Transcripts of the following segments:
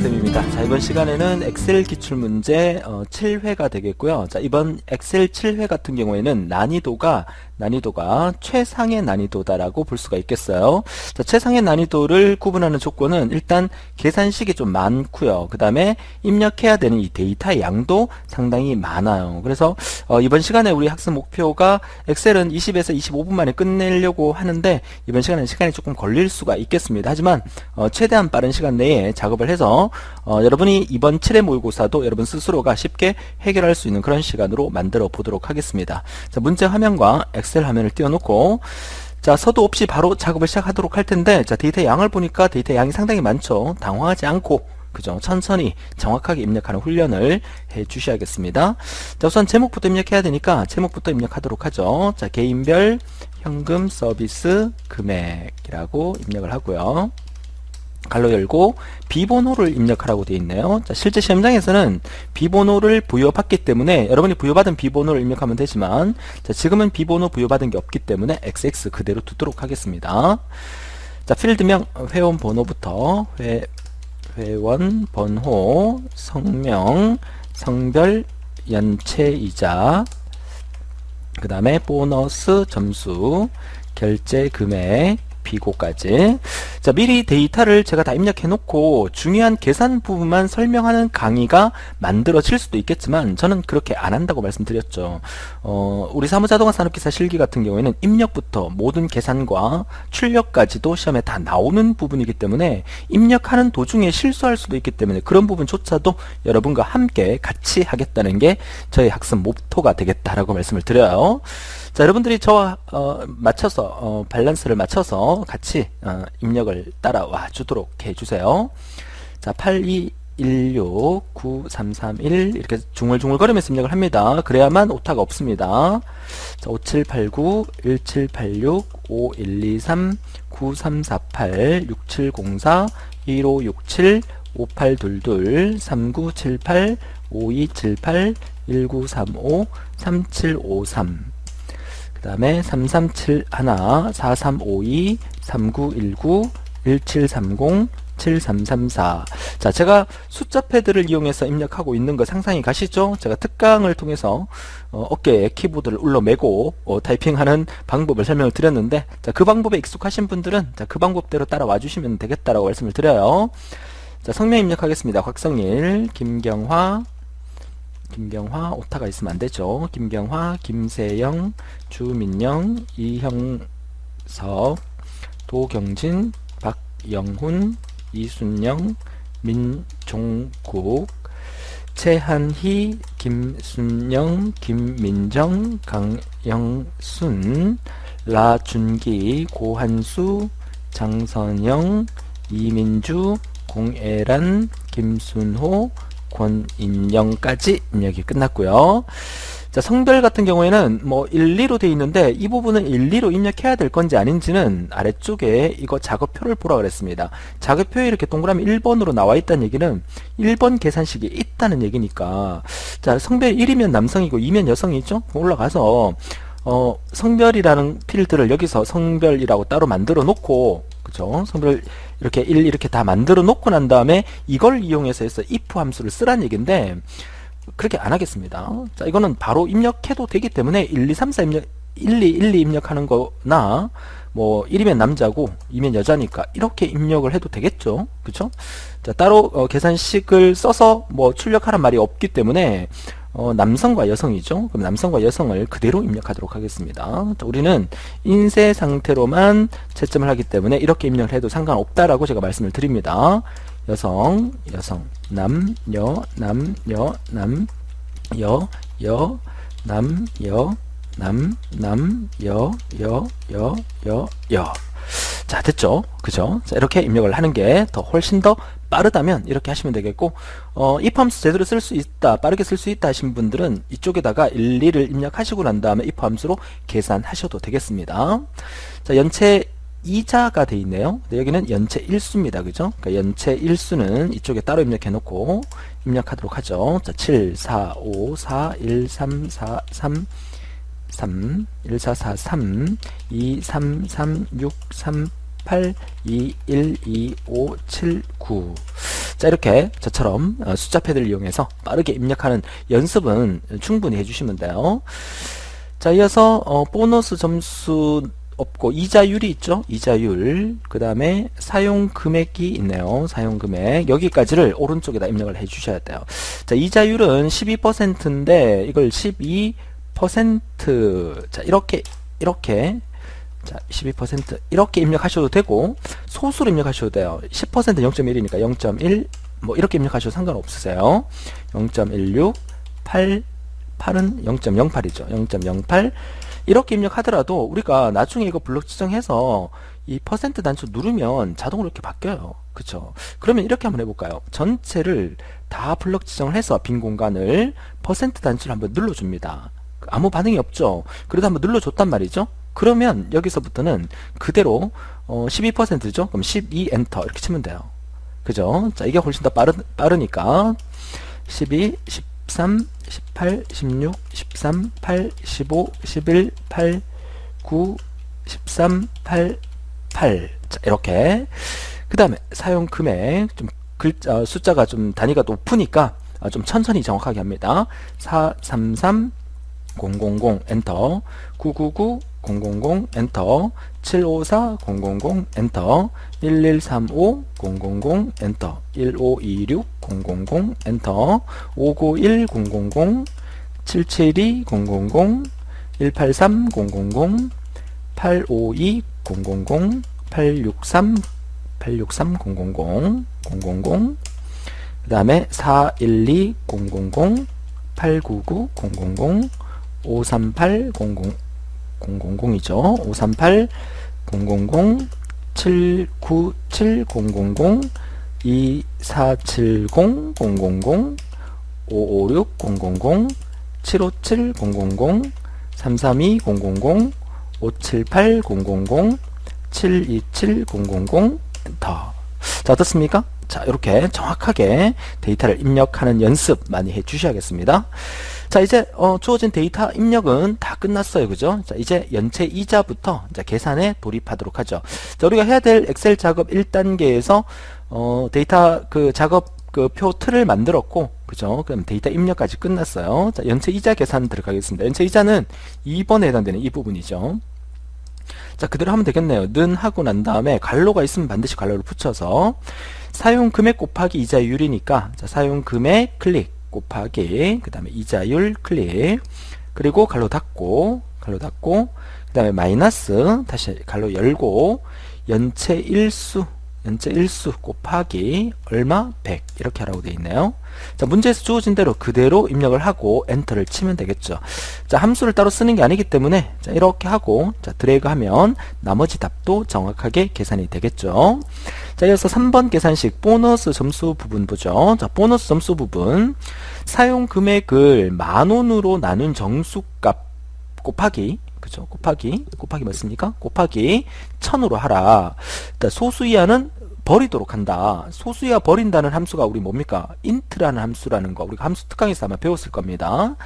쌤입니다. 자, 이번 시간에는 엑셀 기출문제 7회가 되겠고요. 자, 이번 엑셀 7회 같은 경우에는 난이도가 최상의 난이도다라고 볼 수가 있겠어요. 자, 최상의 난이도를 구분하는 조건은 일단 계산식이 좀 많고요. 그 다음에 입력해야 되는 이 데이터의 양도 상당히 많아요. 그래서 이번 시간에 우리 학습 목표가 엑셀은 20에서 25분 만에 끝내려고 하는데 이번 시간에는 시간이 조금 걸릴 수가 있겠습니다. 하지만 최대한 빠른 시간 내에 작업을 해서 여러분이 이번 7회 모의고사도 여러분 스스로가 쉽게 해결할 수 있는 그런 시간으로 만들어 보도록 하겠습니다. 자, 문제 화면과 엑셀 화면을 띄워놓고 자, 서두 없이 바로 작업을 시작하도록 할 텐데, 자, 데이터 양을 보니까 데이터 양이 상당히 많죠. 당황하지 않고 그죠? 천천히 정확하게 입력하는 훈련을 해 주셔야겠습니다. 자, 우선 제목부터 입력해야 되니까 제목부터 입력하도록 하죠. 자, 개인별 현금 서비스 금액이라고 입력을 하고요. 갈로 열고 비번호를 입력하라고 되어 있네요. 자, 실제 시험장에서는 비번호를 부여받기 때문에 여러분이 부여받은 비번호를 입력하면 되지만, 자, 지금은 비번호 부여받은 게 없기 때문에 XX 그대로 두도록 하겠습니다. 자, 필드명 회원 번호부터 회원 번호, 성명, 성별, 연체이자, 그 다음에 보너스 점수, 결제 금액, 비고까지. 자, 미리 데이터를 제가 다 입력해 놓고 중요한 계산 부분만 설명하는 강의가 만들어질 수도 있겠지만 저는 그렇게 안 한다고 말씀드렸죠. 우리 사무자동화 산업기사 실기 같은 경우에는 입력부터 모든 계산과 출력까지도 시험에 다 나오는 부분이기 때문에 입력하는 도중에 실수할 수도 있기 때문에 그런 부분조차도 여러분과 함께 같이 하겠다는 게 저의 학습 모토가 되겠다라고 말씀을 드려요. 자, 여러분들이 저와 맞춰서 밸런스를 맞춰서 같이 입력을 따라와 주도록 해주세요. 자, 82169331 이렇게 중얼중얼거리면서 입력을 합니다. 그래야만 오타가 없습니다. 자, 5789 1786 5123 9348 6704 1567 5822 3978 5278 1935 3753 그 다음에 3371, 4352, 3919, 1730, 7334. 자, 제가 숫자 패드를 이용해서 입력하고 있는 거 상상이 가시죠? 제가 특강을 통해서 어깨에 키보드를 울러매고 타이핑하는 방법을 설명을 드렸는데, 자, 그 방법에 익숙하신 분들은 자, 그 방법대로 따라와 주시면 되겠다라고 말씀을 드려요. 자, 성명 입력하겠습니다. 곽성일, 김경화, 오타가 있으면 안되죠. 김경화, 김세영, 주민영, 이형석, 도경진, 박영훈, 이순영, 민종국, 최한희, 김순영, 김민정, 강영순, 라준기, 고한수, 장선영, 이민주, 공애란, 김순호, 권인영까지 입력이 끝났고요. 자, 성별 같은 경우에는 뭐 1, 2로 되어 있는데 이 부분은 1, 2로 입력해야 될 건지 아닌지는 아래쪽에 이거 작업표를 보라 그랬습니다. 작업표에 이렇게 동그라미 1번으로 나와 있다는 얘기는 1번 계산식이 있다는 얘기니까, 자, 성별 1이면 남성이고 2면 여성이죠? 올라가서 성별이라는 필드를 여기서 성별이라고 따로 만들어 놓고, 그죠? 성별 이렇게 1 이렇게 다 만들어 놓고 난 다음에 이걸 이용해서 if 함수를 쓰란 얘기인데 그렇게 안 하겠습니다. 자, 이거는 바로 입력해도 되기 때문에 1, 2, 3, 4 입력, 1, 2 입력하는 거나 뭐 1이면 남자고 2면 여자니까 이렇게 입력을 해도 되겠죠. 그쵸? 자, 따로 계산식을 써서 뭐 출력하란 말이 없기 때문에 남성과 여성이죠. 그럼 남성과 여성을 그대로 입력하도록 하겠습니다. 자, 우리는 인쇄 상태로만 채점을 하기 때문에 이렇게 입력을 해도 상관없다라고 제가 말씀을 드립니다. 여성, 남녀, 여. 자, 됐죠? 그죠? 자, 이렇게 입력을 하는 게 더 훨씬 더 빠르다면 이렇게 하시면 되겠고, if 함수 제대로 쓸 수 있다, 빠르게 쓸 수 있다 하신 분들은 이쪽에다가 1, 2를 입력하시고 난 다음에 if 함수로 계산하셔도 되겠습니다. 자, 연체 이자가 돼 있네요. 근데 여기는 연체 일수입니다. 그죠? 그러니까 연체 일수는 이쪽에 따로 입력해 놓고 입력하도록 하죠. 자, 7, 4, 5, 4, 1, 3, 4, 3, 1443 2336 38 212579. 자, 이렇게 저처럼 숫자 패드를 이용해서 빠르게 입력하는 연습은 충분히 해주시면 돼요. 자, 이어서 보너스 점수 없고 이자율이 있죠. 이자율, 그 다음에 사용 금액이 있네요. 사용 금액, 여기까지를 오른쪽에다 입력을 해 주셔야 돼요. 자, 이자율은 12%인데 이걸 12%, 자, 이렇게 자, 12% 이렇게 입력하셔도 되고, 소수로 입력하셔도 돼요. 10% 0.1이니까 0.1 뭐 이렇게 입력하셔도 상관없으세요. 0.16, 8은 0.08이죠. 0.08 이렇게 입력하더라도 우리가 나중에 이거 블록 지정해서 이 퍼센트 단추 누르면 자동으로 이렇게 바뀌어요. 그쵸? 그러면 이렇게 한번 해볼까요? 전체를 다 블록 지정을 해서 빈 공간을 퍼센트 단추를 한번 눌러줍니다. 아무 반응이 없죠? 그래도 한번 눌러줬단 말이죠? 그러면 여기서부터는 그대로 12%죠? 그럼 12 엔터 이렇게 치면 돼요. 그죠? 자, 이게 훨씬 더 빠르니까 12, 13, 18, 16, 13, 8, 15, 11, 8, 9, 13, 8, 8. 자, 이렇게. 그 다음에 사용 금액, 좀 숫자가 좀 단위가 높으니까 좀 천천히 정확하게 합니다. 433, 000 엔터, 999, 000 엔터, 754, 000 엔터, 1135, 000 엔터, 1526, 000 엔터, 591, 000, 772, 000, 183, 000, 852, 000, 863, 863, 000, 000, 그 다음에 412, 000, 899, 000, 538, 000이죠. 538, 000, 797, 000, 2470, 000, 556, 000, 757, 000, 332, 000, 578, 000, 727, 000, 엔터. 자, 어떻습니까? 자, 이렇게 정확하게 데이터를 입력하는 연습 많이 해 주셔야겠습니다. 자, 이제 주어진 데이터 입력은 다 끝났어요. 그죠? 자, 이제 연체 이자부터 이제 계산에 돌입하도록 하죠. 자, 우리가 해야 될 엑셀 작업 1단계에서 데이터 그 작업 그 표 틀을 만들었고, 그죠? 그럼 데이터 입력까지 끝났어요. 자, 연체 이자 계산 들어가겠습니다. 연체 이자는 2번에 해당되는 이 부분이죠. 자, 그대로 하면 되겠네요. 는 하고 난 다음에 괄호가 있으면 반드시 괄호를 붙여서 사용 금액 곱하기 이자율이니까, 자, 사용 금액 클릭 곱하기 그 다음에 이자율 클릭, 그리고 괄호 닫고 그 다음에 마이너스 다시 괄호 열고 연체 일수 곱하기 얼마 100 이렇게 하라고 되어 있네요. 자, 문제에서 주어진 대로 그대로 입력을 하고 엔터를 치면 되겠죠. 자, 함수를 따로 쓰는 게 아니기 때문에 자, 이렇게 하고 자, 드래그 하면 나머지 답도 정확하게 계산이 되겠죠. 자, 이어서 3번 계산식 보너스 점수 부분 보죠. 자, 보너스 점수 부분 사용 금액을 10,000원으로 나눈 정수값 곱하기, 그죠? 곱하기 맞습니까? 곱하기 1000으로 하라. 일단 소수 이하는 버리도록 한다. 소수 이하 버린다는 함수가 우리 뭡니까? int라는 함수라는 거 우리가 함수 특강에서 아마 배웠을 겁니다.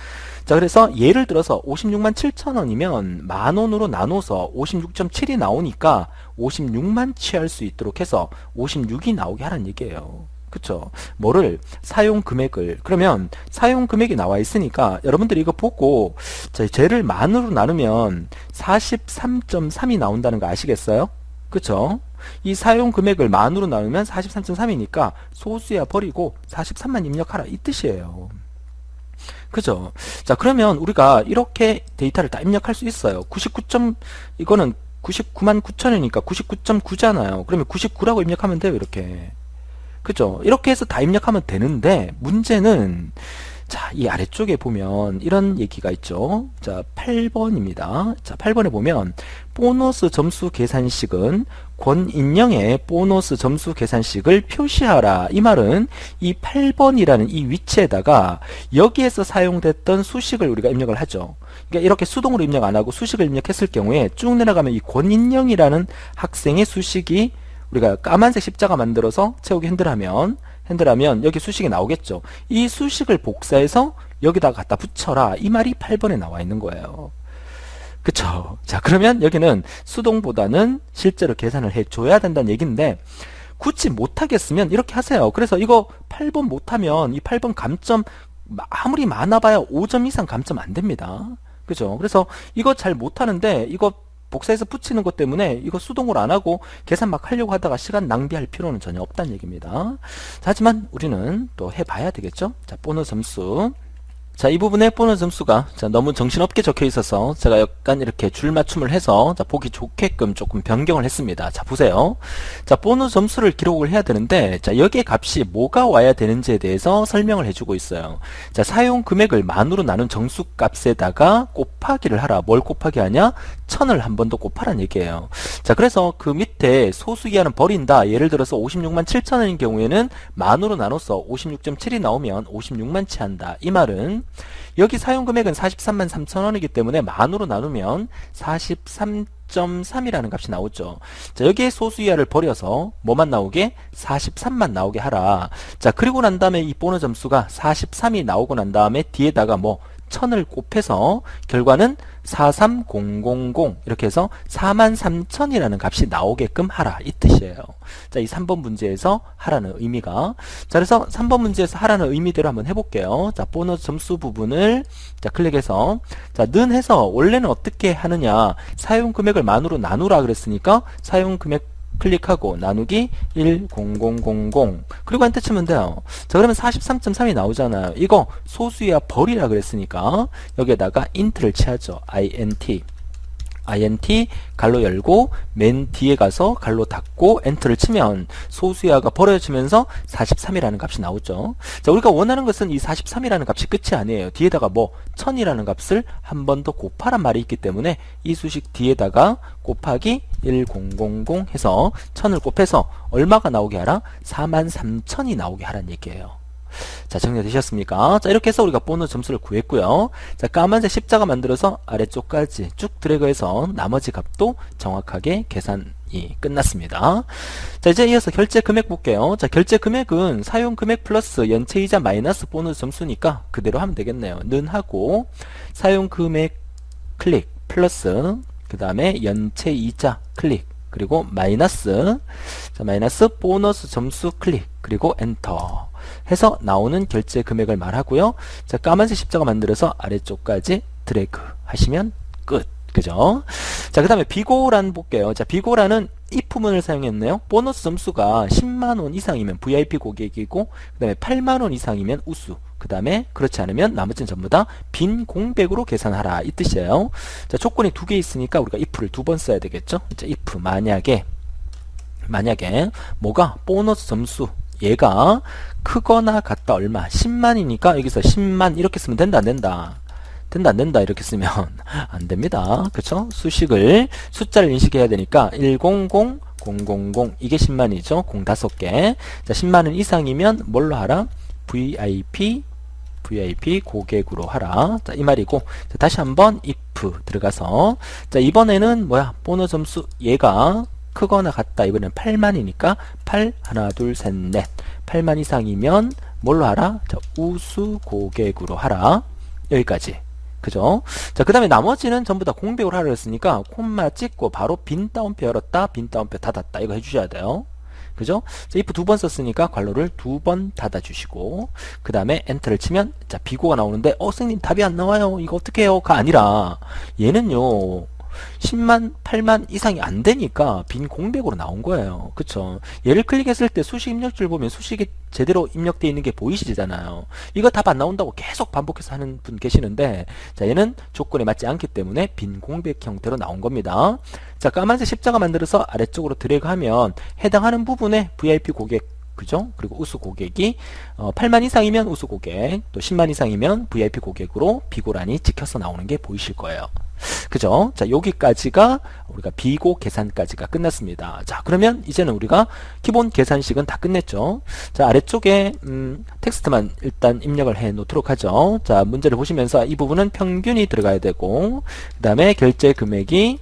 자, 그래서 예를 들어서 567,000원이면 10,000원으로 나눠서 56.7이 나오니까 56만 취할 수 있도록 해서 56이 나오게 하라는 얘기예요. 그쵸? 뭐를? 사용 금액을. 그러면 사용 금액이 나와 있으니까 여러분들이 이거 보고 쟤를 만으로 나누면 43.3이 나온다는 거 아시겠어요? 그쵸? 이 사용 금액을 만으로 나누면 43.3이니까 소수야 버리고 43만 입력하라 이 뜻이에요. 그죠? 자, 그러면 우리가 이렇게 데이터를 다 입력할 수 있어요. 이거는 99만 9천이니까 99.9잖아요. 그러면 99라고 입력하면 돼요. 이렇게. 그죠? 이렇게 해서 다 입력하면 되는데 문제는 자, 이 아래쪽에 보면 이런 얘기가 있죠. 자, 8번입니다. 자, 8번에 보면 보너스 점수 계산식은 권인영의 보너스 점수 계산식을 표시하라. 이 말은 이 8번이라는 이 위치에다가 여기에서 사용됐던 수식을 우리가 입력을 하죠. 그러니까 이렇게 수동으로 입력 안 하고 수식을 입력했을 경우에 쭉 내려가면 이 권인영이라는 학생의 수식이 우리가 까만색 십자가 만들어서 채우기 핸들하면 여기 수식이 나오겠죠. 이 수식을 복사해서 여기다가 갖다 붙여라. 이 말이 8번에 나와 있는 거예요. 그쵸? 자, 그러면 여기는 수동보다는 실제로 계산을 해줘야 된다는 얘기인데 굳이 못하겠으면 이렇게 하세요. 그래서 이거 8번 못하면 이 8번 감점 아무리 많아봐야 5점 이상 감점 안 됩니다. 그죠? 그래서 이거 잘 못하는데 이거 복사해서 붙이는 것 때문에 이거 수동으로 안 하고 계산 막 하려고 하다가 시간 낭비할 필요는 전혀 없다는 얘기입니다. 자, 하지만 우리는 또 해봐야 되겠죠? 자, 보너스 점수. 자, 이 부분에 보너스 점수가 너무 정신없게 적혀 있어서 제가 약간 이렇게 줄 맞춤을 해서 보기 좋게끔 조금 변경을 했습니다. 자, 보세요. 자, 보너스 점수를 기록을 해야 되는데, 자, 여기에 값이 뭐가 와야 되는지에 대해서 설명을 해주고 있어요. 자, 사용 금액을 만으로 나눈 정수 값에다가 곱하기를 하라. 뭘 곱하기 하냐? 1000을 한 번 더 곱하라는 얘기예요. 자, 그래서 그 밑에 소수 이하는 버린다. 예를 들어서 56만 7천원인 경우에는 만으로 나눠서 56.7이 나오면 56만 치 한다. 이 말은 여기 사용 금액은 43만 3천원이기 때문에 만으로 나누면 43.3이라는 값이 나오죠. 자, 여기에 소수 이하를 버려서 뭐만 나오게? 43만 나오게 하라. 자, 그리고 난 다음에 이 보너스 점수가 43이 나오고 난 다음에 뒤에다가 1000을 곱해서 결과는 43000 이렇게 해서 43000이라는 값이 나오게끔 하라, 이 뜻이에요. 자, 이 3번 문제에서 하라는 의미가. 자, 그래서 3번 문제에서 하라는 의미대로 한번 해볼게요. 자, 보너스 점수 부분을 자 클릭해서 자, 는 해서 원래는 어떻게 하느냐, 사용 금액을 만으로 나누라 그랬으니까 사용 금액 클릭하고 나누기 10000 그리고 엔터 치면 돼요. 자, 그러면 43.3이 나오잖아요. 이거 소수야 버리라 그랬으니까 여기에다가 int를 치하죠. int 갈로 열고 맨 뒤에 가서 갈로 닫고 엔터를 치면 소수야가 버려지면서 43이라는 값이 나오죠. 자, 우리가 원하는 것은 이 43이라는 값이 끝이 아니에요. 뒤에다가 1000이라는 값을 한 번 더 곱하란 말이 있기 때문에 이 수식 뒤에다가 곱하기 1000 해서 1000을 곱해서 얼마가 나오게 하라? 43000이 나오게 하라는 얘기예요. 자, 정리되셨습니까? 자, 이렇게 해서 우리가 보너스 점수를 구했고요. 자, 까만색 십자가 만들어서 아래쪽까지 쭉 드래그해서 나머지 값도 정확하게 계산이 끝났습니다. 자, 이제 이어서 결제 금액 볼게요. 자, 결제 금액은 사용 금액 플러스 연체이자 마이너스 보너스 점수니까 그대로 하면 되겠네요. 는 하고 사용 금액 클릭 플러스 그 다음에 연체이자 클릭 그리고 마이너스 자, 마이너스 보너스 점수 클릭 그리고 엔터 해서 나오는 결제 금액을 말하고요. 자, 까만색 십자가 만들어서 아래쪽까지 드래그 하시면 끝. 그죠? 자, 그 다음에 비고란 볼게요. 자, 비고란은 if문을 사용했네요. 보너스 점수가 10만원 이상이면 VIP 고객이고, 그 다음에 8만원 이상이면 우수. 그 다음에 그렇지 않으면 나머지는 전부 다 빈 공백으로 계산하라, 이 뜻이에요. 자, 조건이 두 개 있으니까 우리가 if를 두 번 써야 되겠죠? 자, if 만약에 뭐가 보너스 점수 얘가 크거나 같다 얼마 10만이니까 여기서 10만 이렇게 쓰면 된다 안 된다? 된다 안 된다 이렇게 쓰면 안 됩니다. 그쵸? 수식을 숫자를 인식해야 되니까 100 000 이게 10만이죠. 05개. 자, 10만원 이상이면 뭘로 하라? VIP 고객으로 하라. 자, 이 말이고. 자, 다시 한번 if 들어가서 자, 이번에는 뭐야? 보너스 점수 얘가 크거나 같다. 이번엔 8만이니까 8 하나 둘 셋 넷 8만 이상이면 뭘로 하라? 자, 우수 고객으로 하라. 여기까지. 그죠? 자, 그 다음에 나머지는 전부 다 공백으로 하라 했으니까 콤마 찍고 바로 빈 따옴표 열었다, 빈 따옴표 닫았다. 이거 해주셔야 돼요. 그죠? 자, if 두 번 썼으니까 괄호를 두 번 닫아주시고 그 다음에 엔터를 치면 자, 비고가 나오는데 선생님 답이 안 나와요. 이거 어떻게 해요? 가 아니라 얘는요 10만, 8만 이상이 안 되니까 빈 공백으로 나온 거예요. 그쵸? 얘를 클릭했을 때 수식 입력줄 보면 수식이 제대로 입력되어 있는 게 보이시잖아요. 이거 답 안 나온다고 계속 반복해서 하는 분 계시는데 자, 얘는 조건에 맞지 않기 때문에 빈 공백 형태로 나온 겁니다. 자, 까만색 십자가 만들어서 아래쪽으로 드래그하면 해당하는 부분에 VIP 고객 그죠? 그리고 우수 고객이 8만 이상이면 우수 고객, 또 10만 이상이면 VIP 고객으로 비고란이 찍혀서 나오는 게 보이실 거예요. 그죠? 자, 여기까지가 우리가 비고 계산까지가 끝났습니다. 자, 그러면 이제는 우리가 기본 계산식은 다 끝냈죠. 자, 아래쪽에 텍스트만 일단 입력을 해 놓도록 하죠. 자, 문제를 보시면서 이 부분은 평균이 들어가야 되고 그 다음에 결제 금액이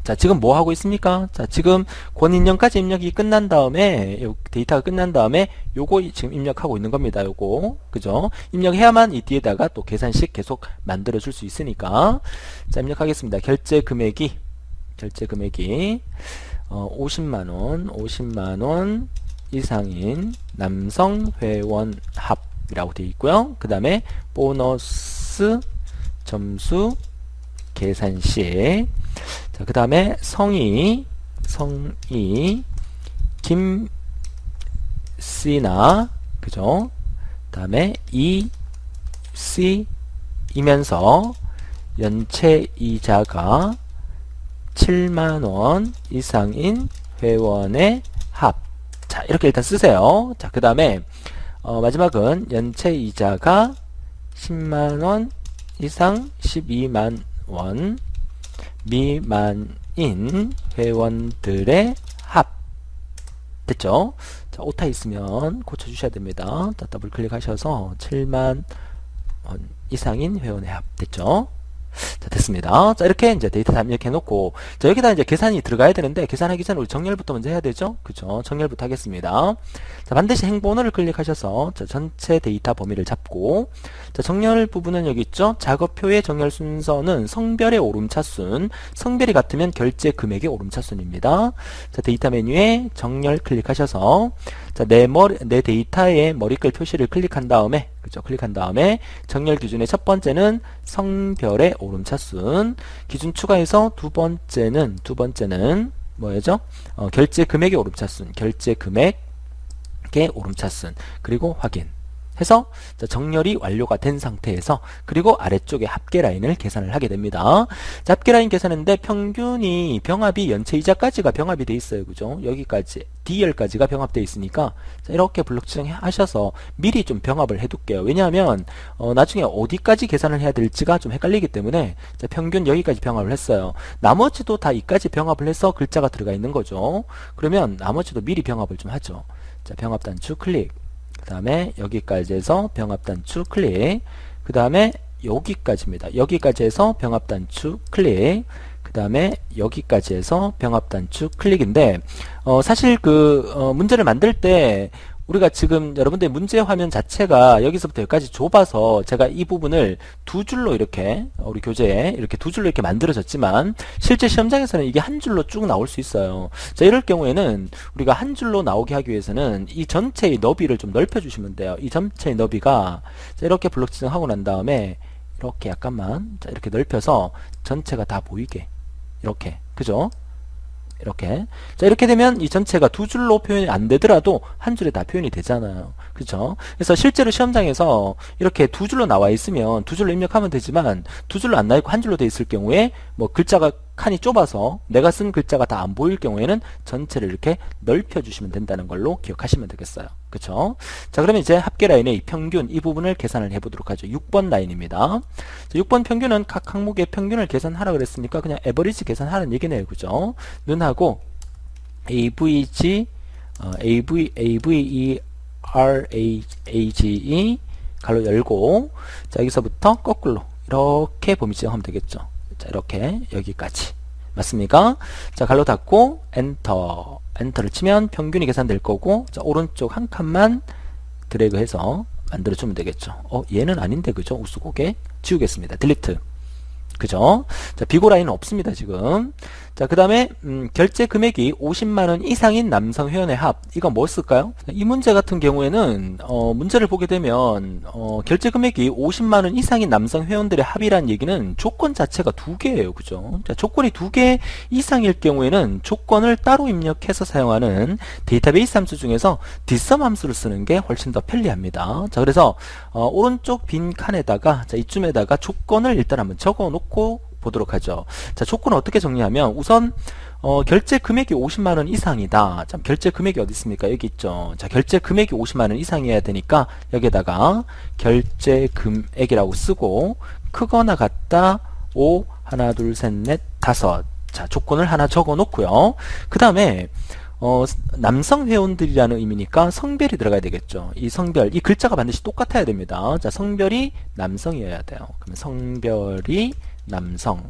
자, 지금 뭐 하고 있습니까? 자, 지금 권인연까지 입력이 끝난 다음에, 데이터가 끝난 다음에, 요거 지금 입력하고 있는 겁니다. 요거. 그죠? 입력해야만 이 뒤에다가 또 계산식 계속 만들어줄 수 있으니까. 자, 입력하겠습니다. 결제 금액이 결제 금액이 50만원 이상인 남성 회원 합이라고 되어 있고요. 그 다음에 보너스 점수 계산 시, 자, 그 다음에 성이 김씨나, 그죠? 그 다음에 이씨이면서 연체 이자가 7만원 이상인 회원의 합. 자, 이렇게 일단 쓰세요. 자, 그 다음에 마지막은 연체 이자가 10만원 이상 12만원 미만인 회원들의 합. 됐죠? 자, 오타 있으면 고쳐주셔야 됩니다. 자, 더블 클릭하셔서 7만 원 이상인 회원의 합. 됐죠? 자, 됐습니다. 자, 이렇게 이제 데이터 다 입력해 놓고, 자, 여기다 이제 계산이 들어가야 되는데, 계산하기 전에 우리 정렬부터 먼저 해야 되죠? 그죠? 정렬부터 하겠습니다. 자, 반드시 행번호를 클릭하셔서, 자, 전체 데이터 범위를 잡고, 자, 정렬 부분은 여기 있죠? 작업표의 정렬 순서는 성별의 오름차순, 성별이 같으면 결제 금액의 오름차순입니다. 자, 데이터 메뉴에 정렬 클릭하셔서, 자, 내 데이터의 머리글 표시를 클릭한 다음에, 그죠? 클릭한 다음에 정렬 기준의 첫 번째는 성별의 오름차순, 기준 추가해서 두 번째는 뭐였죠? 결제 금액의 오름차순, 결제 금액의 오름차순, 그리고 확인 해서, 자, 정렬이 완료가 된 상태에서, 그리고 아래쪽에 합계 라인을 계산을 하게 됩니다. 자, 합계 라인 계산인데 평균이 병합이 연체이자까지가 병합이 돼 있어요. 그죠? 여기까지 D열까지가 병합되어 있으니까, 자, 이렇게 블록 지정하셔서 미리 좀 병합을 해둘게요. 왜냐하면 나중에 어디까지 계산을 해야 될지가 좀 헷갈리기 때문에, 자, 평균 여기까지 병합을 했어요. 나머지도 다 이까지 병합을 해서 글자가 들어가 있는 거죠. 그러면 나머지도 미리 병합을 좀 하죠. 자, 병합 단추 클릭, 그 다음에 여기까지 해서 병합 단추 클릭, 그 다음에 여기까지입니다. 여기까지 해서 병합 단추 클릭, 그 다음에 여기까지 해서 병합 단추 클릭인데, 사실 문제를 만들 때 우리가 지금 여러분들 문제 화면 자체가 여기서부터 여기까지 좁아서 제가 이 부분을 두 줄로 이렇게 우리 교재에 이렇게 두 줄로 이렇게 만들어졌지만, 실제 시험장에서는 이게 한 줄로 쭉 나올 수 있어요. 자, 이럴 경우에는 우리가 한 줄로 나오게 하기 위해서는 이 전체의 너비를 좀 넓혀 주시면 돼요. 이 전체의 너비가, 자, 이렇게 블록 지정하고 난 다음에 이렇게 약간만, 자, 이렇게 넓혀서 전체가 다 보이게, 이렇게, 그죠? 이렇게. 자, 이렇게 되면 이 전체가 두 줄로 표현이 안 되더라도 한 줄에 다 표현이 되잖아요. 그렇죠? 그래서 실제로 시험장에서 이렇게 두 줄로 나와 있으면 두 줄로 입력하면 되지만, 두 줄로 안 나와 있고 한 줄로 돼 있을 경우에 뭐 글자가 칸이 좁아서 내가 쓴 글자가 다 안 보일 경우에는 전체를 이렇게 넓혀 주시면 된다는 걸로 기억하시면 되겠어요. 그렇죠? 자, 그러면 이제 합계 라인의 평균 이 부분을 계산을 해 보도록 하죠. 6번 라인입니다. 자, 6번 평균은 각 항목의 평균을 계산하라 그랬으니까 그냥 에버리지 계산하라는 얘기네요. 그죠? 눈하고 AVG AVERAGE 가로 열고, 자, 여기서부터 거꾸로 이렇게 범위 지정하면 되겠죠. 자, 이렇게 여기까지 맞습니까? 자, 가로 닫고 엔터를 치면 평균이 계산될 거고, 자, 오른쪽 한 칸만 드래그해서 만들어주면 되겠죠. 얘는 아닌데, 그죠? 우수고개 지우겠습니다. 딜리트. 그죠? 자, 비고 라인은 없습니다, 지금. 자, 그 다음에 결제 금액이 50만원 이상인 남성 회원의 합, 이건 뭐 쓸까요? 이 문제 같은 경우에는 문제를 보게 되면 결제 금액이 50만원 이상인 남성 회원들의 합이라는 얘기는 조건 자체가 두 개예요. 그죠? 자, 조건이 두 개 이상일 경우에는 조건을 따로 입력해서 사용하는 데이터베이스 함수 중에서 뒷섬 함수를 쓰는 게 훨씬 더 편리합니다. 자, 그래서 오른쪽 빈 칸에다가, 자, 이쯤에다가 조건을 일단 한번 적어 놓고 보도록 하죠. 자, 조건을 어떻게 정리하면, 우선 결제 금액이 50만원 이상이다. 참, 결제 금액이 어디 있습니까? 여기 있죠. 자, 결제 금액이 50만원 이상이어야 되니까 여기에다가 결제 금액이라고 쓰고, 크거나 같다 5 하나 둘 셋 넷 다섯. 자, 조건을 하나 적어 놓고요. 그 다음에 남성 회원들이라는 의미니까 성별이 들어가야 되겠죠. 이 성별, 이 글자가 반드시 똑같아야 됩니다. 자, 성별이 남성이어야 돼요. 그러면 성별이 남성.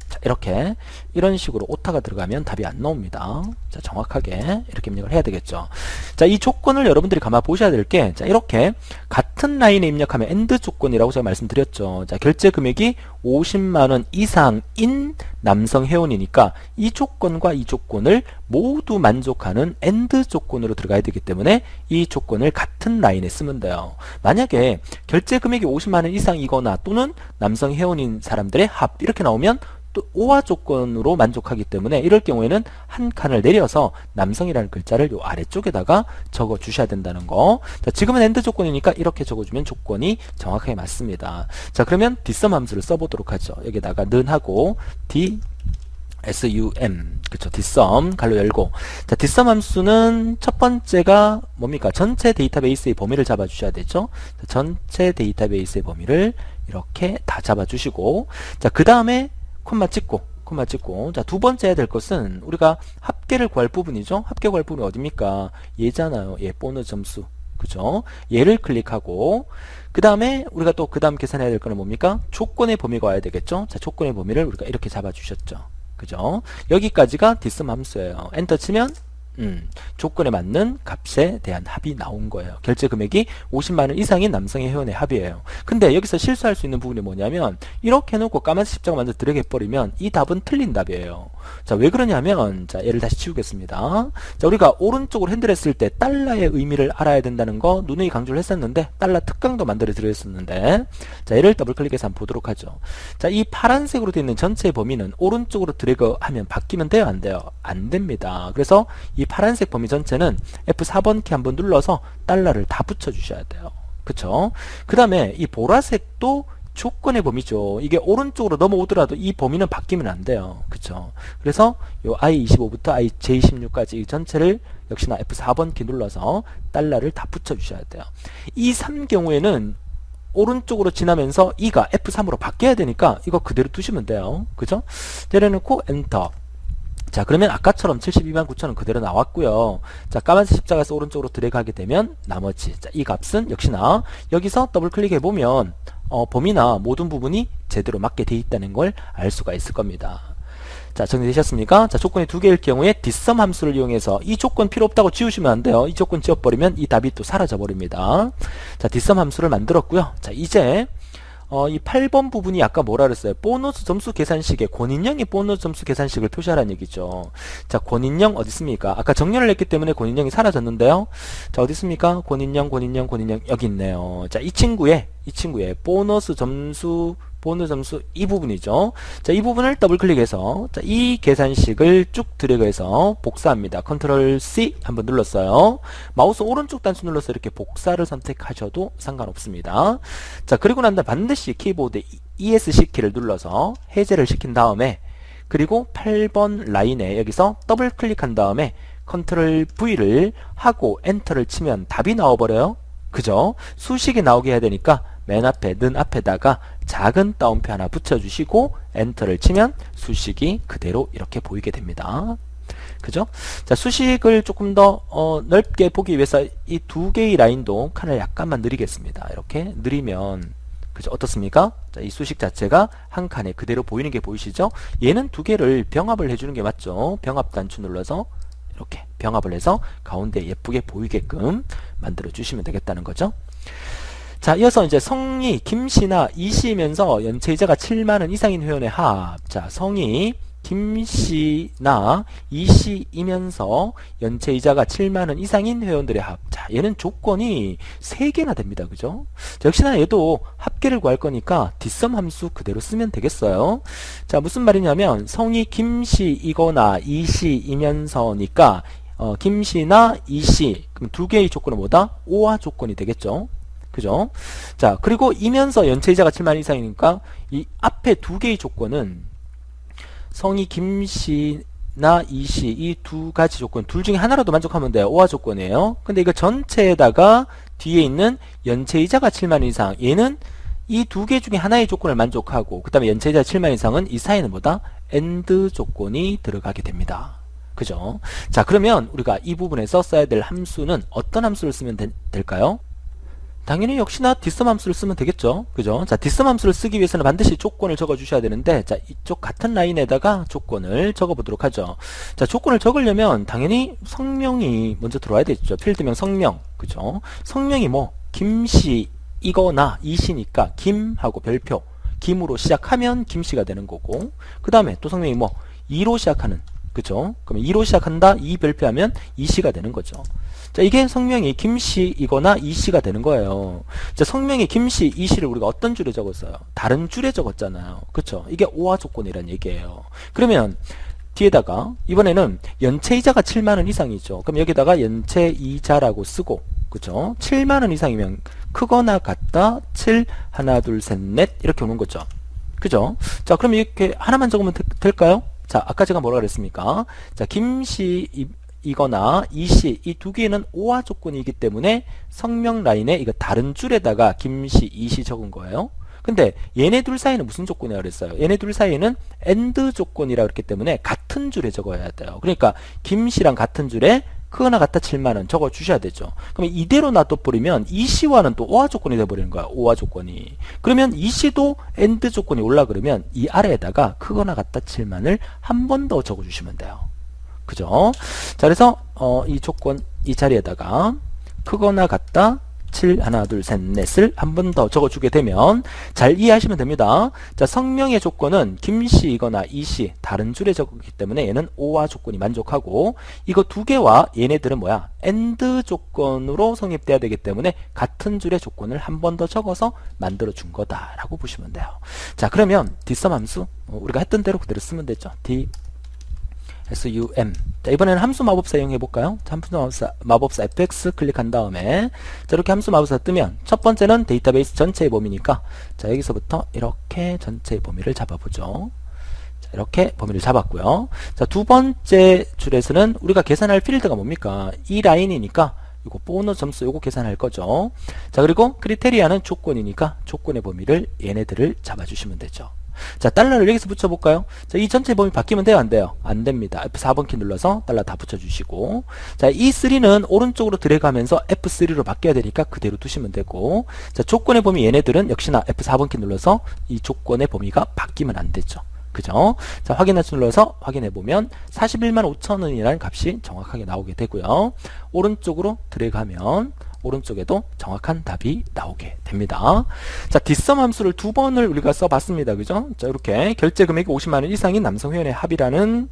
자, 이렇게 이런 식으로 오타가 들어가면 답이 안 나옵니다. 자, 정확하게 이렇게 입력을 해야 되겠죠. 자, 이 조건을 여러분들이 가만 보셔야 될 게, 자, 이렇게 같은 라인에 입력하면 AND 조건이라고 제가 말씀드렸죠. 자, 결제 금액이 50만 원 이상인 남성 회원이니까 이 조건과 이 조건을 모두 만족하는 AND 조건으로 들어가야 되기 때문에 이 조건을 같은 라인에 쓰면 돼요. 만약에 결제 금액이 50만 원 이상이거나 또는 남성 회원인 사람들의 합 이렇게 나오면 또 오화 조건으로 만족하기 때문에 이럴 경우에는 한 칸을 내려서 남성이라는 글자를 요 아래쪽에다가 적어 주셔야 된다는 거. 자, 지금은 AND 조건이니까 이렇게 적어주면 조건이 정확하게 맞습니다. 자, 그러면 뒷섬 함수를 써보도록 하죠. 여기다가 는 하고 sum 그쵸, 뒷섬 갈로 열고. 자, 뒷섬 함수는 첫 번째가 뭡니까? 전체 데이터베이스의 범위를 잡아 주셔야 되죠. 자, 전체 데이터베이스의 범위를 이렇게 다 잡아 주시고, 자, 그 다음에 콤마 찍고 자, 두 번째 해야 될 것은 우리가 합계를 구할 부분이죠. 합계 구할 부분이 어딥니까? 얘잖아요. 얘 보너스 점수. 그죠? 얘를 클릭하고, 그 다음에 우리가 또 그 다음 계산해야 될 거는 뭡니까? 조건의 범위가 와야 되겠죠? 자, 조건의 범위를 우리가 이렇게 잡아 주셨죠. 그죠? 여기까지가 뒷섬 함수예요. 엔터 치면 조건에 맞는 값에 대한 합이 나온 거예요. 결제 금액이 50만 원 이상인 남성의 회원의 합이에요. 근데 여기서 실수할 수 있는 부분이 뭐냐면 이렇게 해놓고 까만색 십자가 만들어 드래그 해버리면 이 답은 틀린 답이에요. 자, 왜 그러냐면, 자, 얘를 다시 치우겠습니다. 자, 우리가 오른쪽으로 핸들했을 때 달러의 의미를 알아야 된다는 거 누누이 강조를 했었는데, 달러 특강도 만들어 드렸었는데, 자, 얘를 더블 클릭해서 한번 보도록 하죠. 자, 이 파란색으로 되어 있는 전체의 범위는 오른쪽으로 드래그 하면 바뀌면 돼요, 안 돼요? 안 됩니다. 그래서 이 파란색 범위 전체는 F4번 키 한번 눌러서 달러를 다 붙여 주셔야 돼요. 그쵸? 그 다음에 이 보라색도 조건의 범위죠. 이게 오른쪽으로 넘어오더라도 이 범위는 바뀌면 안 돼요. 그쵸? 그래서 요 I25부터 J16까지 이 전체를 역시나 F4번 키 눌러서 달러를 다 붙여주셔야 돼요. 이 3 경우에는 오른쪽으로 지나면서 2가 F3으로 바뀌어야 되니까 이거 그대로 두시면 돼요. 그죠? 내려놓고 엔터. 자, 그러면 아까처럼 72만 9천원 그대로 나왔고요. 자, 까만색 십자가에서 오른쪽으로 드래그 하게 되면 나머지, 자, 이 값은 역시나 여기서 더블 클릭해 보면 범위나 모든 부분이 제대로 맞게 돼 있다는 걸 알 수가 있을 겁니다. 자, 정리되셨습니까? 자, 조건이 두 개일 경우에 뒷섬 함수를 이용해서 이 조건 필요 없다고 지우시면 안 돼요. 이 조건 지워버리면 이 답이 또 사라져 버립니다. 자, 뒷섬 함수를 만들었고요. 자, 이제 이 8번 부분이 아까 뭐라 그랬어요? 보너스 점수 계산식에 권인형의 보너스 점수 계산식을 표시하라는 얘기죠. 자, 권인형 어디 있습니까? 아까 정렬을 했기 때문에 권인형이 사라졌는데요. 자, 어디 있습니까? 권인형 여기 있네요. 자, 이 친구의 보너스 점수 이 부분이죠. 자, 이 부분을 더블 클릭해서 자, 이 계산식을 쭉 드래그해서 복사합니다. 컨트롤 C 한번 눌렀어요. 마우스 오른쪽 단추 눌러서 이렇게 복사를 선택하셔도 상관없습니다. 자, 그리고 난 다음 반드시 키보드 ESC 키를 눌러서 해제를 시킨 다음에 그리고 8번 라인에 여기서 더블 클릭한 다음에 컨트롤 V를 하고 엔터를 치면 답이 나와버려요. 그죠? 수식이 나오게 해야 되니까 맨 앞에 는 앞에다가 작은 따옴표 하나 붙여주시고 엔터를 치면 수식이 그대로 이렇게 보이게 됩니다. 그죠? 자, 수식을 조금 더 넓게 보기 위해서 이 두 개의 라인도 칸을 약간만 느리겠습니다. 이렇게 느리면 그죠? 어떻습니까? 자, 이 수식 자체가 한 칸에 그대로 보이는 게 보이시죠? 얘는 두 개를 병합을 해주는 게 맞죠? 병합 단추 눌러서 이렇게 병합을 해서 가운데 예쁘게 보이게끔 만들어 주시면 되겠다는 거죠. 자, 이어서 이제 성이 김씨나 이씨면서 연체이자가 7만원 이상인 회원의 합. 자, 성이 김씨나 이씨이면서 연체이자가 7만원 이상인 회원들의 합. 자, 얘는 조건이 3개나 됩니다. 그죠? 자, 역시나 얘도 합계를 구할 거니까 뒷섬 함수 그대로 쓰면 되겠어요. 자, 무슨 말이냐면 성이 김씨이거나 이씨이면서니까 김씨나 이씨, 그럼 두 개의 조건은 뭐다? 오화 조건이 되겠죠. 그죠? 자, 그리고 이면서 연체이자가 7만 이상이니까 이 앞에 두 개의 조건은 성이 김씨나 이씨 이 두 가지 조건 둘 중에 하나라도 만족하면 돼요. 오화 조건이에요. 근데 이거 전체에다가 뒤에 있는 연체이자가 7만 이상 얘는 이 두 개 중에 하나의 조건을 만족하고 그 다음에 연체이자 7만 이상은 이 사이는 뭐다? AND 조건이 들어가게 됩니다. 그죠? 자, 그러면 우리가 이 부분에서 써야 될 함수는 어떤 함수를 쓰면 될까요? 당연히 역시나 뒷섬 함수를 쓰면 되겠죠. 그죠? 자, 뒷섬 함수를 쓰기 위해서는 반드시 조건을 적어 주셔야 되는데, 자, 이쪽 같은 라인에다가 조건을 적어 보도록 하죠. 자, 조건을 적으려면 당연히 성명이 먼저 들어와야 되죠. 필드명 성명. 그죠? 성명이 뭐 김씨 이거나 이씨니까 김하고 별표. 김으로 시작하면 김씨가 되는 거고, 그 다음에 또 성명이 뭐 이로 시작하는, 그죠? 그러면 이로 시작한다, 이 별표하면 이씨가 되는 거죠. 자, 이게 성명이 김씨이거나 이씨가 되는 거예요. 자, 성명이 김씨, 이씨를 우리가 어떤 줄에 적었어요? 다른 줄에 적었잖아요. 그쵸? 이게 오화 조건이란 얘기예요. 그러면 뒤에다가 이번에는 연체이자가 7만원 이상이죠. 그럼 여기다가 연체이자라고 쓰고, 그죠? 7만원 이상이면 크거나 같다 7 하나 둘 셋 넷 이렇게 오는 거죠. 그죠? 자, 그럼 이렇게 하나만 적으면 될까요? 자, 아까 제가 뭐라 그랬습니까? 자, 김씨 이거나 이씨 이 두 개는 오화 조건이기 때문에 성명 라인에 이거 다른 줄에다가 김씨 이씨 적은 거예요. 근데 얘네 둘 사이는 무슨 조건이라고 그랬어요? 얘네 둘 사이는 AND 조건이라고 그랬기 때문에 같은 줄에 적어야 돼요. 그러니까 김씨랑 같은 줄에 크거나 같다 7만원 적어 주셔야 되죠. 그러면 이대로 놔둬버리면 이씨와는 또 오화 조건이 돼버리는 거야. 오화 조건이. 그러면 이씨도 AND 조건이 올라 그러면 이 아래에다가 크거나 같다 7만을 한 번 더 적어 주시면 돼요. 그죠? 자, 그래서 이 조건 이 자리에다가 크거나 같다 7 하나 둘 셋 넷을 한 번 더 적어주게 되면 잘 이해하시면 됩니다. 자, 성명의 조건은 김씨이거나 이씨 다른 줄에 적었기 때문에 얘는 오화 조건이 만족하고 이거 두 개와 얘네들은 뭐야? AND 조건으로 성립돼야 되기 때문에 같은 줄의 조건을 한 번 더 적어서 만들어 준 거다라고 보시면 돼요. 자, 그러면 뒷섬 함수 우리가 했던 대로 그대로 쓰면 되죠. sum. 자, 이번에는 함수 마법사 이용해 볼까요? 함수 마법사 fx 클릭한 다음에 자, 이렇게 함수 마법사 뜨면 첫 번째는 데이터베이스 전체의 범위니까 자, 여기서부터 이렇게 전체의 범위를 잡아보죠. 자, 이렇게 범위를 잡았고요. 자, 두 번째 줄에서는 우리가 계산할 필드가 뭡니까? 이 라인이니까 이거 보너스 점수 요거 계산할 거죠. 자, 그리고 크리테리아는 조건이니까 조건의 범위를 얘네들을 잡아주시면 되죠. 자, 달러를 여기서 붙여볼까요? 자, 이 전체 범위 바뀌면 돼요? 안 돼요? 안 됩니다. F4번 키 눌러서 달러 다 붙여주시고, 자, 이 3는 오른쪽으로 들어가면서 F3로 바뀌어야 되니까 그대로 두시면 되고, 자, 조건의 범위 얘네들은 역시나 F4번 키 눌러서 이 조건의 범위가 바뀌면 안 되죠. 그죠? 자, 확인하시 눌러서 확인해보면 41만 5천원이라는 값이 정확하게 나오게 되고요. 오른쪽으로 들어가면 오른쪽에도 정확한 답이 나오게 됩니다. 자, 뒷섬 함수를 두 번을 우리가 써봤습니다. 그죠? 자, 이렇게 결제 금액이 50만원 이상인 남성 회원의 합이라는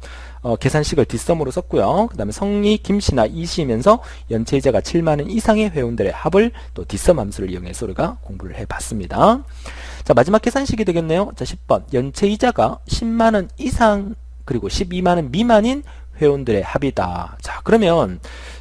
계산식을 뒷섬으로 썼고요. 그 다음에 성리 김씨나 이씨면서 연체이자가 7만원 이상의 회원들의 합을 또 뒷섬 함수를 이용해서 우리가 공부를 해봤습니다. 자, 마지막 계산식이 되겠네요. 자, 10번 연체이자가 10만원 이상 그리고 12만원 미만인 회원들의 합이다. 자, 그러면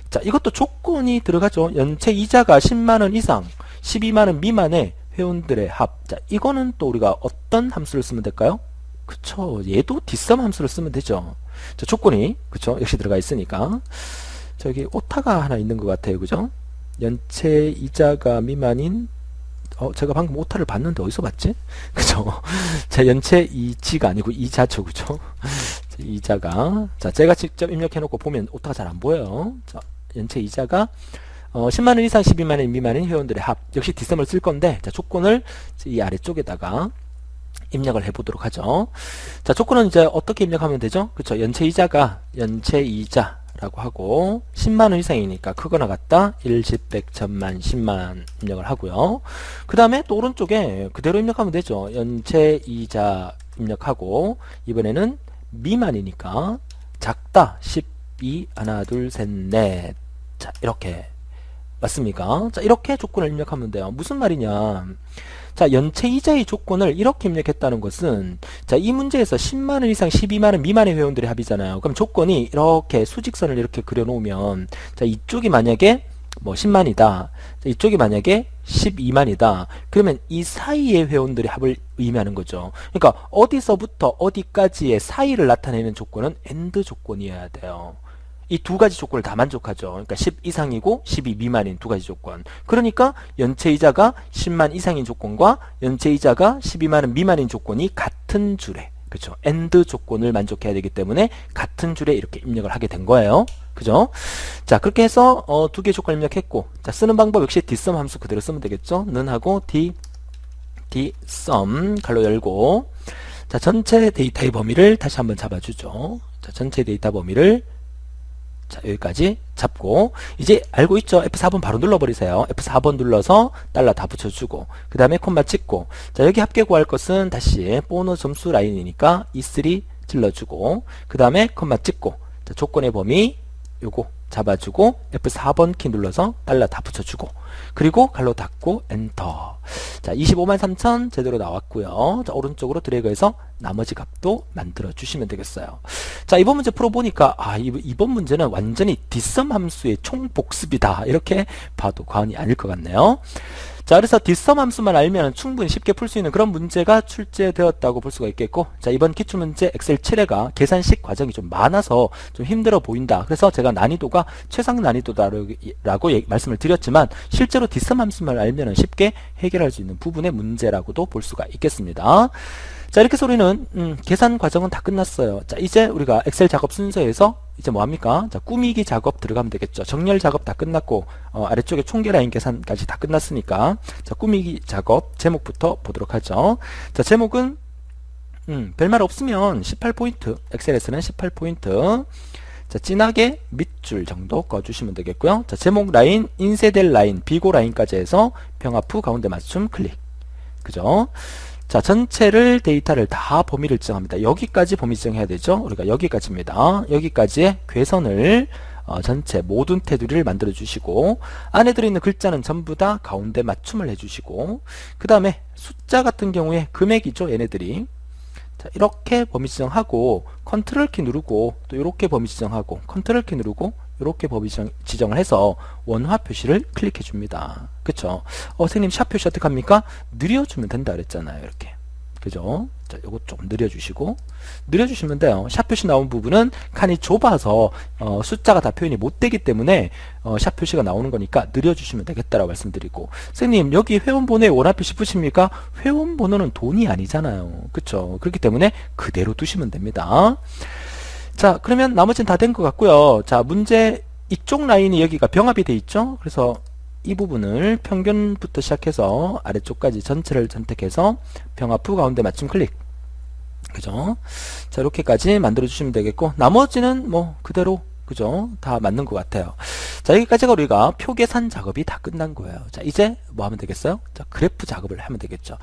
자, 이것도 조건이 들어가죠. 연체이자가 10만원 이상 12만원 미만의 회원들의 합. 자, 이거는 또 우리가 어떤 함수를 쓰면 될까요? 그쵸, 얘도 뒷섬 함수를 쓰면 되죠. 자, 조건이 그쵸, 역시 들어가 있으니까. 저기 오타가 하나 있는 것 같아요. 그죠? 연체이자가 미만인 제가 방금 오타를 봤는데 어디서 봤지? 그죠? 자, 연체이지가 아니고 이자죠. 그죠? 이자가 자, 제가 직접 입력해 놓고 보면 오타가 잘 안 보여요. 자, 연체이자가 10만원 이상 12만원 미만인 회원들의 합. 역시 뒷섬을 쓸 건데 자, 조건을 이 아래쪽에다가 입력을 해 보도록 하죠. 자, 조건은 이제 어떻게 입력하면 되죠? 그렇죠. 연체이자가 연체이자라고 하고 10만원 이상이니까 크거나 같다 1, 10, 100, 1000만, 10만 입력을 하고요. 그 다음에 또 오른쪽에 그대로 입력하면 되죠. 연체이자 입력하고 이번에는 미만이니까 작다 12 하나 둘 셋 넷. 자, 이렇게 맞습니까? 자, 이렇게 조건을 입력하면 돼요. 무슨 말이냐? 자, 연체이자의 조건을 이렇게 입력했다는 것은 자, 이 문제에서 10만원 이상 12만원 미만의 회원들의 합이잖아요. 그럼 조건이 이렇게 수직선을 이렇게 그려놓으면 자, 이쪽이 만약에 뭐 10만이다. 자, 이쪽이 만약에 12만이다. 그러면 이 사이의 회원들의 합을 의미하는 거죠. 그러니까 어디서부터 어디까지의 사이를 나타내는 조건은 AND 조건이어야 돼요. 이 두 가지 조건을 다 만족하죠. 그러니까 10 이상이고 12 미만인 두 가지 조건. 그러니까 연체이자가 10만 이상인 조건과 연체이자가 12만원 미만인 조건이 같은 줄에 그쵸. AND 조건을 만족해야 되기 때문에 같은 줄에 이렇게 입력을 하게 된 거예요. 그죠? 자, 그렇게 해서 두 개의 조건을 입력했고, 자, 쓰는 방법 역시 dsum 함수 그대로 쓰면 되겠죠. 는 하고 dsum 갈로 열고, 자, 전체 데이터의 범위를 다시 한번 잡아주죠. 자, 전체 데이터 범위를 자, 여기까지 잡고, 이제 알고 있죠? F4번 바로 눌러버리세요. F4번 눌러서 달러 다 붙여주고, 그 다음에 콤마 찍고, 자, 여기 합계 구할 것은 다시 보너스 점수 라인이니까 E3 질러주고, 그 다음에 콤마 찍고, 자, 조건의 범위 요거 잡아주고, F4번 키 눌러서 달러 다 붙여주고, 그리고 갈로 닫고 엔터. 자, 253,000 제대로 나왔고요. 자, 오른쪽으로 드래그해서 나머지 값도 만들어 주시면 되겠어요. 자, 이번 문제 풀어보니까 이번 문제는 완전히 dsum 함수의 총복습이다, 이렇게 봐도 과언이 아닐 것 같네요. 자, 그래서 dsum 함수만 알면 충분히 쉽게 풀 수 있는 그런 문제가 출제되었다고 볼 수가 있겠고, 자, 이번 기출문제 엑셀 7회가 계산식 과정이 좀 많아서 좀 힘들어 보인다. 그래서 제가 난이도가 최상 난이도다라고 말씀을 드렸지만, 실제로 dsum 함수만 알면 쉽게 해결할 수 있는 부분의 문제라고도 볼 수가 있겠습니다. 자, 이렇게 해서 우리는 계산 과정은 다 끝났어요. 자, 이제 우리가 엑셀 작업 순서에서 이제 뭐합니까? 자, 꾸미기 작업 들어가면 되겠죠. 정렬 작업 다 끝났고, 아래쪽에 총계 라인 계산까지 다 끝났으니까, 자, 꾸미기 작업 제목부터 보도록 하죠. 자, 제목은 별말 없으면 18포인트, 엑셀에서는 18포인트. 자, 진하게 밑줄 정도 꺼주시면 되겠고요. 자, 제목 라인, 인쇄될 라인, 비고 라인까지 해서 병합 후 가운데 맞춤 클릭. 그죠? 자, 전체를 데이터를 다 범위를 지정합니다. 여기까지 범위 지정해야 되죠. 우리가 여기까지입니다. 여기까지의 궤선을 전체 모든 테두리를 만들어 주시고, 안에 들어있는 글자는 전부 다 가운데 맞춤을 해주시고, 그 다음에 숫자 같은 경우에 금액이죠, 얘네들이. 자, 이렇게 범위 지정하고 컨트롤 키 누르고, 또 이렇게 범위 지정하고 컨트롤 키 누르고 이렇게 범위 지정을 해서 원화 표시를 클릭해 줍니다. 그쵸? 선생님 샵 표시 어떻게 합니까? 느려주면 된다 그랬잖아요. 이렇게. 그죠? 자, 요거 조금 느려주시고, 느려주시면 돼요. 샵 표시 나온 부분은 칸이 좁아서 숫자가 다 표현이 못 되기 때문에 샵 표시가 나오는 거니까 느려주시면 되겠다라고 말씀드리고, 선생님 여기 회원번호에 원화 표시 붙입니까? 회원번호는 돈이 아니잖아요. 그쵸? 그렇기 때문에 그대로 두시면 됩니다. 자, 그러면 나머지는 다 된 것 같고요. 자, 문제 이쪽 라인이 여기가 병합이 돼 있죠? 그래서 이 부분을 평균부터 시작해서 아래쪽까지 전체를 선택해서 병합 후 가운데 맞춤 클릭. 그죠? 자, 이렇게까지 만들어 주시면 되겠고, 나머지는 뭐 그대로, 그죠? 다 맞는 것 같아요. 자, 여기까지가 우리가 표 계산 작업이 다 끝난 거예요. 자, 이제 뭐 하면 되겠어요? 자, 그래프 작업을 하면 되겠죠.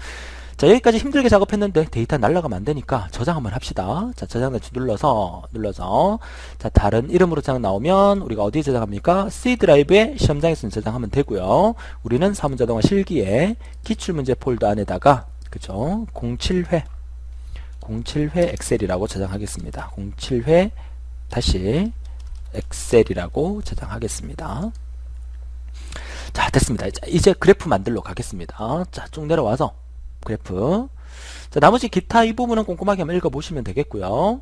자, 여기까지 힘들게 작업했는데 데이터 날라가면 안 되니까 저장 한번 합시다. 자, 저장 단추 눌러서 자, 다른 이름으로 저장 나오면 우리가 어디에 저장합니까? C 드라이브에 시험장에서 저장하면 되고요. 우리는 사문자동화 실기에 기출문제 폴더 안에다가, 그죠? 07회 엑셀이라고 저장하겠습니다. 07회 다시 엑셀이라고 저장하겠습니다. 자, 됐습니다. 이제 그래프 만들러 가겠습니다. 자, 쭉 내려와서 그래프. 자, 나머지 기타 이 부분은 꼼꼼하게 한번 읽어보시면 되겠고요.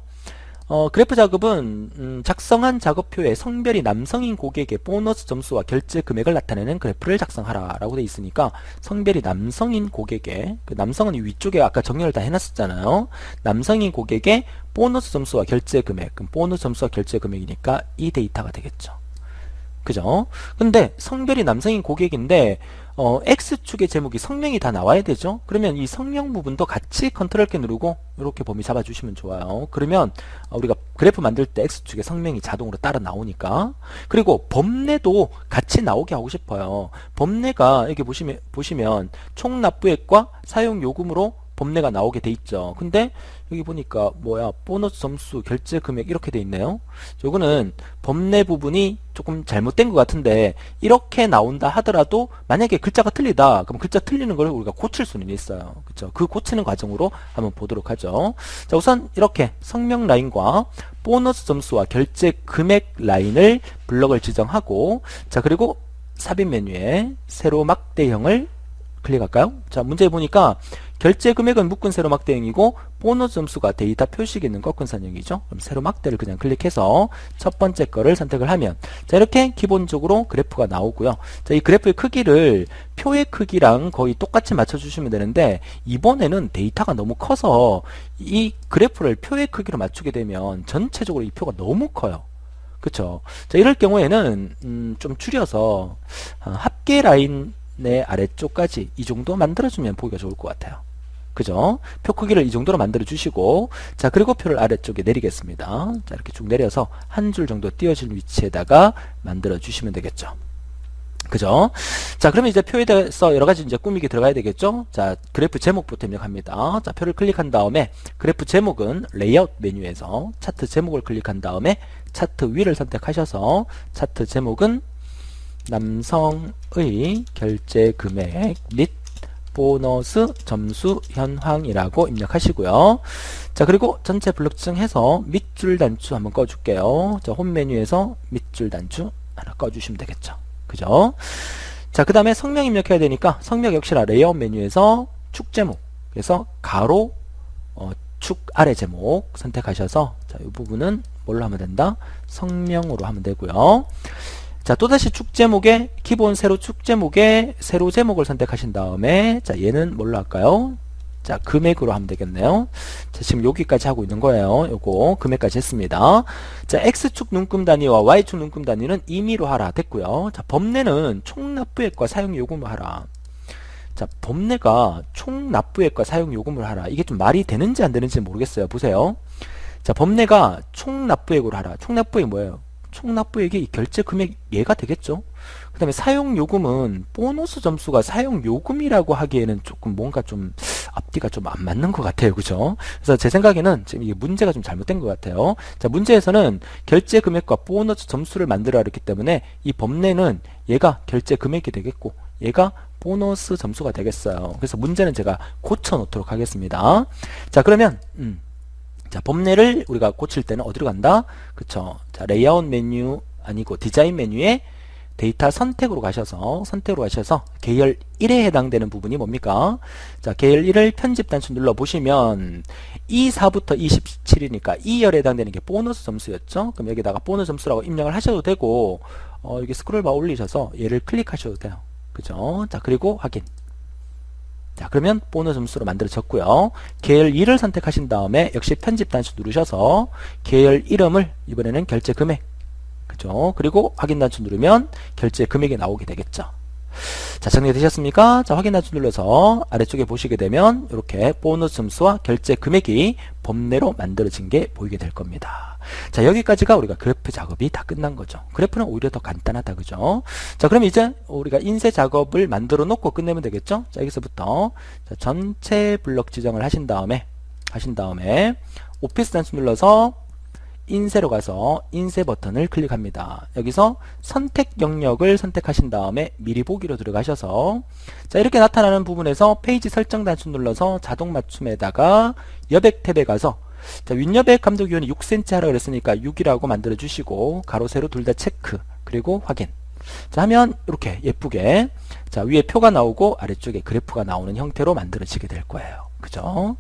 그래프 작업은 작성한 작업표에 성별이 남성인 고객의 보너스 점수와 결제 금액을 나타내는 그래프를 작성하라 라고 되어 있으니까, 성별이 남성인 고객의, 그 남성은 위쪽에 아까 정렬을 다 해놨었잖아요. 남성인 고객의 보너스 점수와 결제 금액, 그럼 보너스 점수와 결제 금액이니까 이 데이터가 되겠죠. 그죠? 근데 성별이 남성인 고객인데 X축의 제목이 성명이 다 나와야 되죠? 그러면 이 성명 부분도 같이 컨트롤 키 누르고 이렇게 범위 잡아주시면 좋아요. 그러면 우리가 그래프 만들 때 X축의 성명이 자동으로 따라 나오니까. 그리고 범례도 같이 나오게 하고 싶어요. 범례가 여기 보시면 총 납부액과 사용 요금으로 범례가 나오게 돼 있죠. 근데 여기 보니까 보너스 점수, 결제 금액 이렇게 돼 있네요. 요거는 범례 부분이 조금 잘못된 것 같은데, 이렇게 나온다 하더라도 만약에 글자가 틀리다 그럼 글자 틀리는 걸 우리가 고칠 수는 있어요. 그쵸? 그 고치는 과정으로 한번 보도록 하죠. 자, 우선 이렇게 성명 라인과 보너스 점수와 결제 금액 라인을 블럭을 지정하고, 자, 그리고 삽입 메뉴에 세로 막대형을 클릭할까요? 자, 문제 보니까 결제 금액은 묶은 세로막 대응이고 보너스 점수가 데이터 표식에 있는 꺾은 선형이죠. 그럼 세로막 대를 그냥 클릭해서 첫 번째 거를 선택을 하면 자, 이렇게 기본적으로 그래프가 나오고요. 자, 이 그래프의 크기를 표의 크기랑 거의 똑같이 맞춰주시면 되는데 이번에는 데이터가 너무 커서 이 그래프를 표의 크기로 맞추게 되면 전체적으로 이 표가 너무 커요. 그쵸? 자, 이럴 경우에는 좀 줄여서 합계 라인의 아래쪽까지 이 정도 만들어주면 보기가 좋을 것 같아요. 그죠? 표 크기를 이 정도로 만들어 주시고 자, 그리고 표를 아래쪽에 내리겠습니다. 자, 이렇게 쭉 내려서 한 줄 정도 띄어진 위치에다가 만들어 주시면 되겠죠. 그죠? 자, 그러면 이제 표에 대해서 여러 가지 이제 꾸미기 들어가야 되겠죠? 자, 그래프 제목부터 입력합니다. 자, 표를 클릭한 다음에 그래프 제목은 레이아웃 메뉴에서 차트 제목을 클릭한 다음에 차트 위를 선택하셔서 차트 제목은 남성의 결제 금액 및 보너스 점수 현황이라고 입력하시고요. 자, 그리고 전체 블록 지정해서 밑줄 단추 한번 꺼줄게요. 자, 홈 메뉴에서 밑줄 단추 하나 꺼주시면 되겠죠. 그죠? 자, 그 다음에 성명 입력해야 되니까 성명 역시나 레이아웃 메뉴에서 축 제목에서 가로 축 아래 제목 선택하셔서 자, 이 부분은 뭘로 하면 된다? 성명으로 하면 되고요. 자, 또다시 축 제목에 기본 세로 축 제목에 세로 제목을 선택하신 다음에 자, 얘는 뭘로 할까요? 자, 금액으로 하면 되겠네요. 자, 지금 여기까지 하고 있는 거예요. 요거 금액까지 했습니다. 자, X축 눈금 단위와 Y축 눈금 단위는 임의로 하라 됐고요. 자, 법내는 총 납부액과 사용 요금을 하라. 자, 법내가 총 납부액과 사용 요금을 하라. 이게 좀 말이 되는지 안 되는지 모르겠어요. 보세요. 자, 법내가 총 납부액으로 하라. 총 납부액이 뭐예요? 총 납부액이 결제 금액 얘가 되겠죠. 그 다음에 사용 요금은 보너스 점수가 사용 요금이라고 하기에는 조금 뭔가 좀 앞뒤가 좀 안 맞는 것 같아요. 그죠? 그래서 제 생각에는 지금 이게 문제가 좀 잘못된 것 같아요. 자, 문제에서는 결제 금액과 보너스 점수를 만들어야 했기 때문에 이 법내는 얘가 결제 금액이 되겠고 얘가 보너스 점수가 되겠어요. 그래서 문제는 제가 고쳐 놓도록 하겠습니다. 자, 그러면 자, 법내를 우리가 고칠 때는 어디로 간다? 그쵸. 자, 레이아웃 메뉴 아니고 디자인 메뉴에 데이터 선택으로 가셔서 계열 1에 해당되는 부분이 뭡니까? 자, 계열 1을 편집 단추 눌러 보시면 24부터 27이니까 2열에 해당되는 게 보너스 점수였죠? 그럼 여기다가 보너스 점수라고 입력을 하셔도 되고 여기 스크롤바 올리셔서 얘를 클릭하셔도 돼요. 그죠? 자, 그리고 확인. 자, 그러면 보너스 점수로 만들어졌고요. 계열 2를 선택하신 다음에 역시 편집 단추 누르셔서 계열 이름을 이번에는 결제 금액, 그죠? 그리고 확인 단추 누르면 결제 금액이 나오게 되겠죠. 자, 정리되셨습니까? 자, 확인 단추 눌러서 아래쪽에 보시게 되면 이렇게 보너스 점수와 결제 금액이 법내로 만들어진 게 보이게 될 겁니다. 자, 여기까지가 우리가 그래프 작업이 다 끝난 거죠. 그래프는 오히려 더 간단하다, 그죠? 자, 그럼 이제 우리가 인쇄 작업을 만들어 놓고 끝내면 되겠죠? 자, 여기서부터 자, 전체 블럭 지정을 하신 다음에 오피스 단추 눌러서 인쇄로 가서 인쇄 버튼을 클릭합니다. 여기서 선택 영역을 선택하신 다음에 미리 보기로 들어가셔서 자, 이렇게 나타나는 부분에서 페이지 설정 단추 눌러서 자동 맞춤에다가 여백 탭에 가서 자, 윗여백 감도 기준이 6cm 하라 그랬으니까 6이라고 만들어 주시고 가로 세로 둘 다 체크 그리고 확인. 자, 하면 이렇게 예쁘게 자, 위에 표가 나오고 아래쪽에 그래프가 나오는 형태로 만들어지게 될 거예요. 그죠?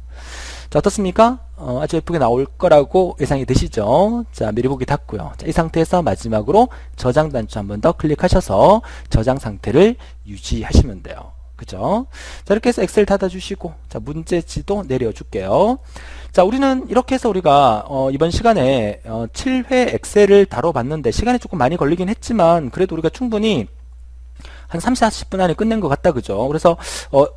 자, 어떻습니까? 아주 예쁘게 나올 거라고 예상이 되시죠? 자, 미리 보기 닫고요. 자, 이 상태에서 마지막으로 저장 단추 한 번 더 클릭하셔서 저장 상태를 유지하시면 돼요. 그죠? 자, 이렇게 해서 엑셀 닫아주시고, 자, 문제지도 내려줄게요. 자, 우리는 이렇게 해서 우리가, 이번 시간에, 7회 엑셀을 다뤄봤는데, 시간이 조금 많이 걸리긴 했지만, 그래도 우리가 충분히 한 30, 40분 안에 끝낸 것 같다, 그죠? 그래서,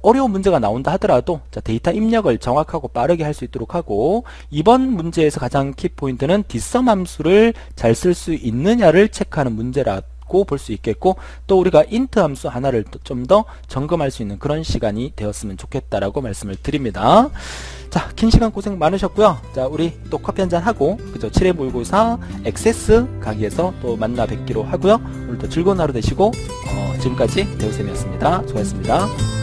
어려운 문제가 나온다 하더라도, 자, 데이터 입력을 정확하고 빠르게 할 수 있도록 하고, 이번 문제에서 가장 키포인트는 뒷섬 함수를 잘 쓸 수 있느냐를 체크하는 문제라, 볼 수 있겠고 또 우리가 int 함수 하나를 좀 더 점검할 수 있는 그런 시간이 되었으면 좋겠다라고 말씀을 드립니다. 자, 긴 시간 고생 많으셨고요. 자, 우리 또 커피 한잔 하고 그죠? 7회 모의고사 액세스 강의에서 또 만나 뵙기로 하고요. 오늘도 즐거운 하루 되시고 지금까지 대우쌤이었습니다. 수고하셨습니다.